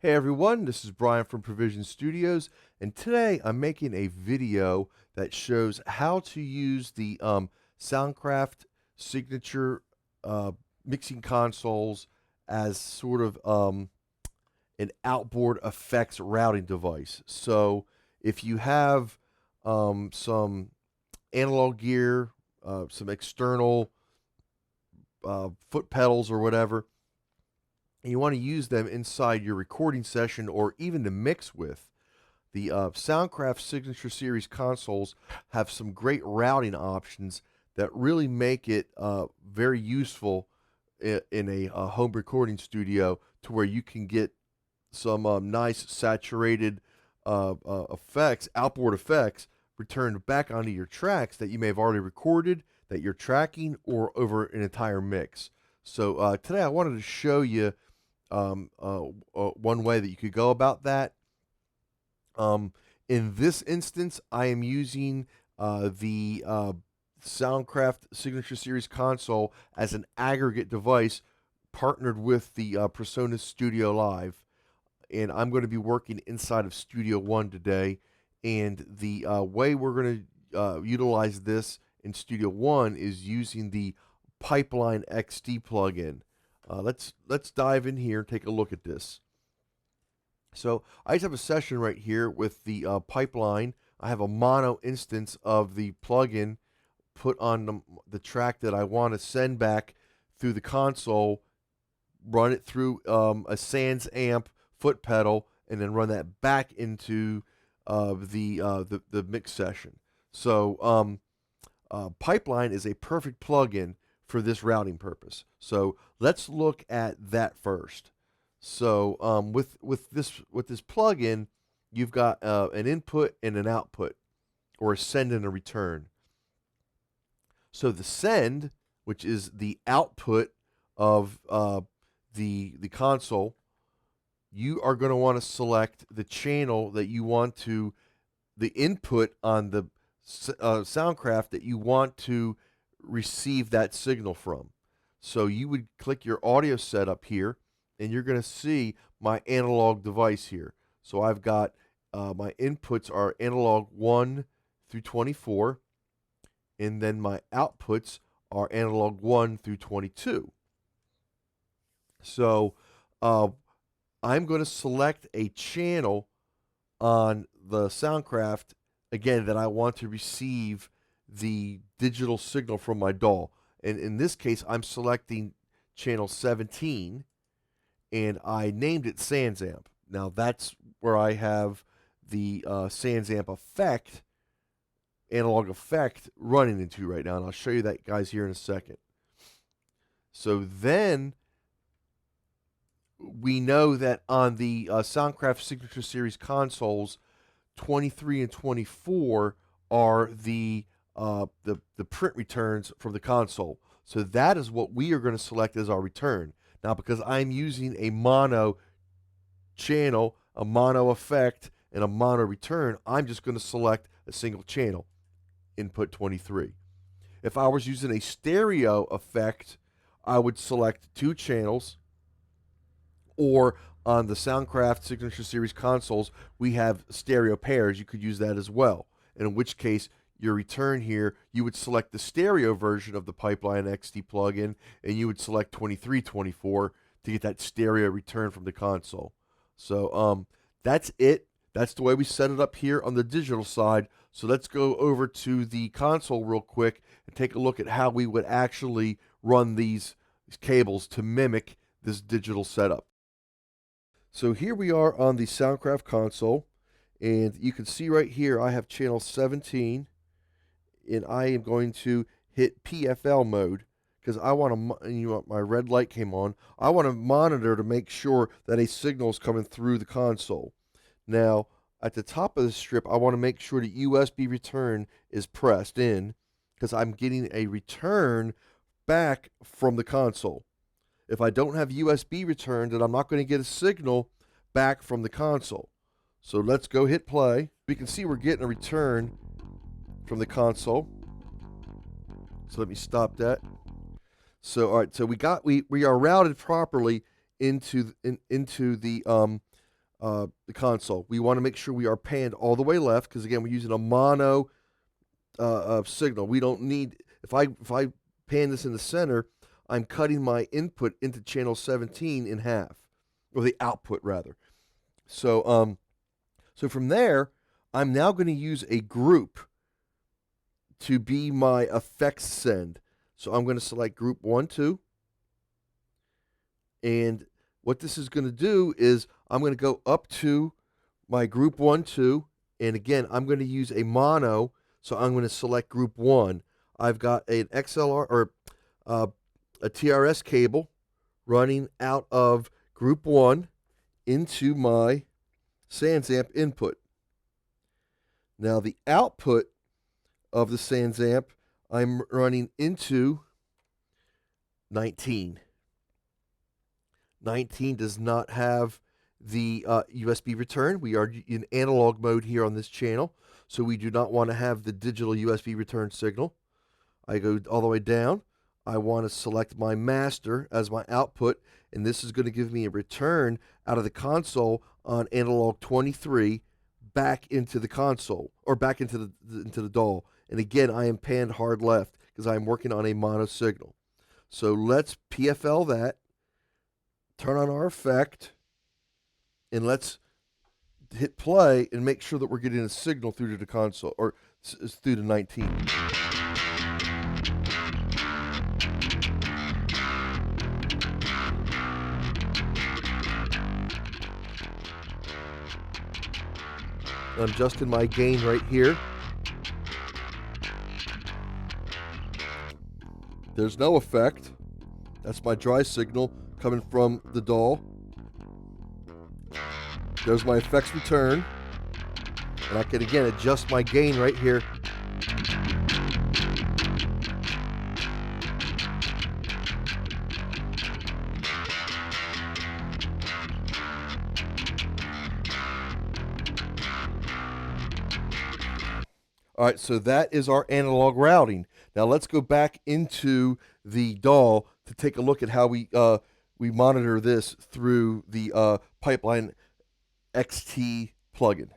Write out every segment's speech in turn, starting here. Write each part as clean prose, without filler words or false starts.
Hey everyone, this is Brian from Provision Studios, and today I'm making a video that shows how to use the Soundcraft Signature mixing consoles as sort of an outboard effects routing device. So if you have some analog gear, some external foot pedals or whatever, and you want to use them inside your recording session or even to mix with, the Soundcraft Signature Series consoles have some great routing options that really make it very useful in a home recording studio, to where you can get some nice saturated effects, outboard effects, returned back onto your tracks that you may have already recorded, that you're tracking, or over an entire mix. So today I wanted to show you one way that you could go about that. In this instance, I am using the Soundcraft Signature Series console as an aggregate device partnered with the PreSonus Studio Live. And I'm going to be working inside of Studio One today. And the way we're going to utilize this in Studio One is using the Pipeline XD plugin. Let's dive in here and take a look at this. So I just have a session right here with the Pipeline. I have a mono instance of the plugin put on the track that I want to send back through the console, run it through a Sans amp foot pedal, and then run that back into the mix session. So Pipeline is a perfect plugin for this routing purpose. So let's look at that first. So with this plugin, you've got an input and an output, or a send and a return. So the send, which is the output of the console, you are going to want to select the channel that you want to, the input on the Soundcraft that you want to receive that signal from. So you would click your audio setup here, and you're going to see my analog device here. So I've got my inputs are analog 1 through 24, and then my outputs are analog 1 through 22. So I'm going to select a channel on the Soundcraft, again, that I want to receive the digital signal from my DAW. And in this case, I'm selecting channel 17, and I named it Sans amp. Now that's where I have the Sans amp effect, analog effect, running into right now, and I'll show you that, guys, here in a second. So then we know that on the Soundcraft Signature Series consoles, 23 and 24 are the print returns from the console. So that is what we are going to select as our return. Now, because I'm using a mono channel, a mono effect, and a mono return, I'm just going to select a single channel, input 23. If I was using a stereo effect, I would select two channels, or on the Soundcraft Signature Series consoles, we have stereo pairs. You could use that as well, in which case your return here, you would select the stereo version of the Pipeline XD plugin, and you would select 2324 to get that stereo return from the console. So that's it. That's the way we set it up here on the digital side. So let's go over to the console real quick and take a look at how we would actually run these cables to mimic this digital setup. So here we are on the Soundcraft console, and you can see right here I have channel 17, and I am going to hit PFL mode because I want to, my red light came on. I want to monitor to make sure that a signal is coming through the console. Now, at the top of the strip, I want to make sure that USB return is pressed in, because I'm getting a return back from the console. If I don't have USB return, then I'm not going to get a signal back from the console. So let's go hit play. We can see we're getting a return from the console. So let me stop that. So all right, so we are routed properly into the the console. We want to make sure we are panned all the way left because again, we're using a mono signal. We don't need if I pan this in the center, I'm cutting my input into channel 17 in half, or the output rather. So so from there, I'm now going to use a group to be my effects send. So I'm going to select group 1, 2. And what this is going to do is I'm going to go up to my group 1, 2. And again, I'm going to use a mono. So I'm going to select group 1. I've got an XLR or a TRS cable running out of group 1 into my SansAmp input. Now the output of the SansAmp I'm running into 19. 19 does not have the USB return. We are in analog mode here on this channel, so we do not want to have the digital USB return signal. I go all the way down. I want to select my master as my output, and this is going to give me a return out of the console on analog 23 back into the console, or back into the DAW. And again, I am panned hard left because I'm working on a mono signal. So let's PFL that, turn on our effect, and let's hit play and make sure that we're getting a signal through to the console, or through to 19. I'm adjusting my gain right here. There's no effect. That's my dry signal coming from the DAW. There's my effects return. And I can again adjust my gain right here. All right, so that is our analog routing. Now let's go back into the DAW to take a look at how we monitor this through the Pipeline XT plugin.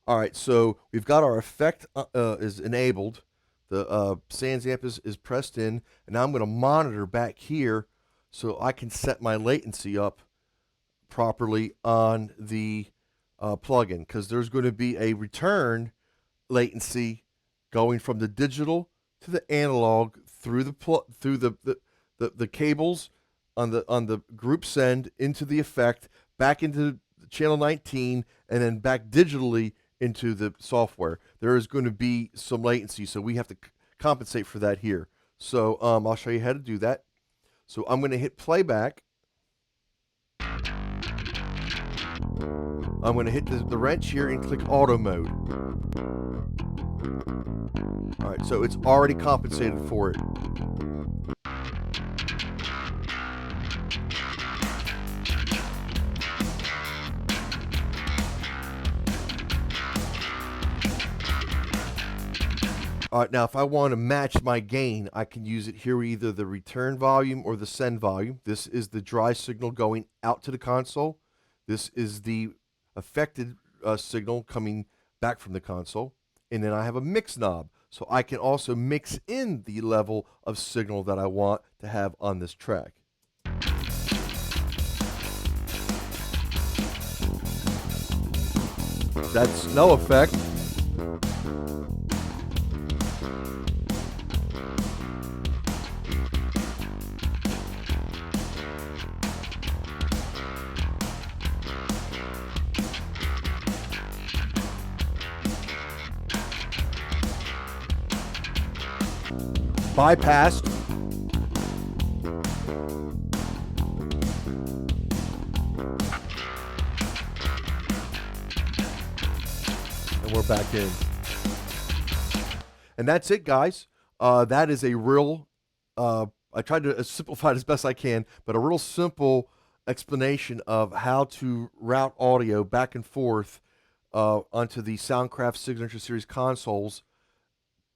All right, so we've got our effect is enabled. The SansAmp is pressed in, and now I'm going to monitor back here so I can set my latency up properly on the plugin, because there's going to be a return latency going from the digital to the analog through the cables on the group send into the effect, back into channel 19, and then back digitally into the software. There is going to be some latency, so we have to compensate for that here. So I'll show you how to do that. So I'm going to hit playback. I'm going to hit the wrench here and click auto mode. All right, so it's already compensated for it. All right, now if I want to match my gain, I can use it here, either the return volume or the send volume. This is the dry signal going out to the console. This is the affected signal coming back from the console. And then I have a mix knob, so I can also mix in the level of signal that I want to have on this track. That's no effect. Bypassed. And we're back in. And that's it, guys. That is a real, I tried to simplify it as best I can, but a real simple explanation of how to route audio back and forth onto the Soundcraft Signature Series consoles.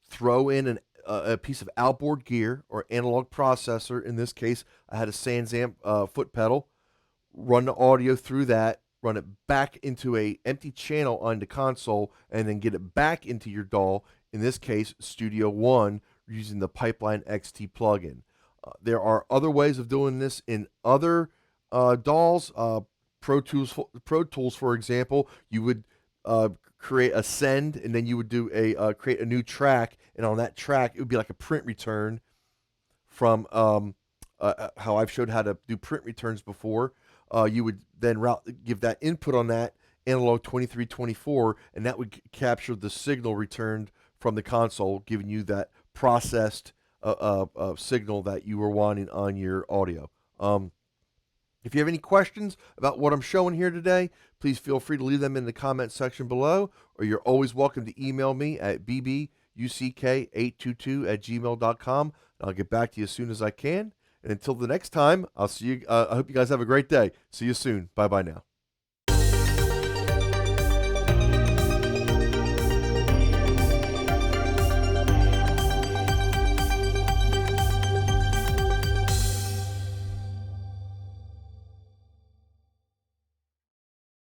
Throw in a piece of outboard gear or analog processor. In this case, I had a SansAmp foot pedal. Run the audio through that. run it back into a empty channel on the console, and then get it back into your DAW, in this case Studio One, using the Pipeline XT plugin. There are other ways of doing this in other DAWs. Pro Tools, for example, you would create a send, and then you would do create a new track, and on that track it would be like a print return from how I've showed how to do print returns before. You would then give that input on that analog 2324, and that would capture the signal returned from the console, giving you that processed signal that you were wanting on your audio. If you have any questions about what I'm showing here today, please feel free to leave them in the comment section below, or you're always welcome to email me at bbuck822@gmail.com. I'll get back to you as soon as I can. And until the next time, I'll see you. I hope you guys have a great day. See you soon. Bye-bye now.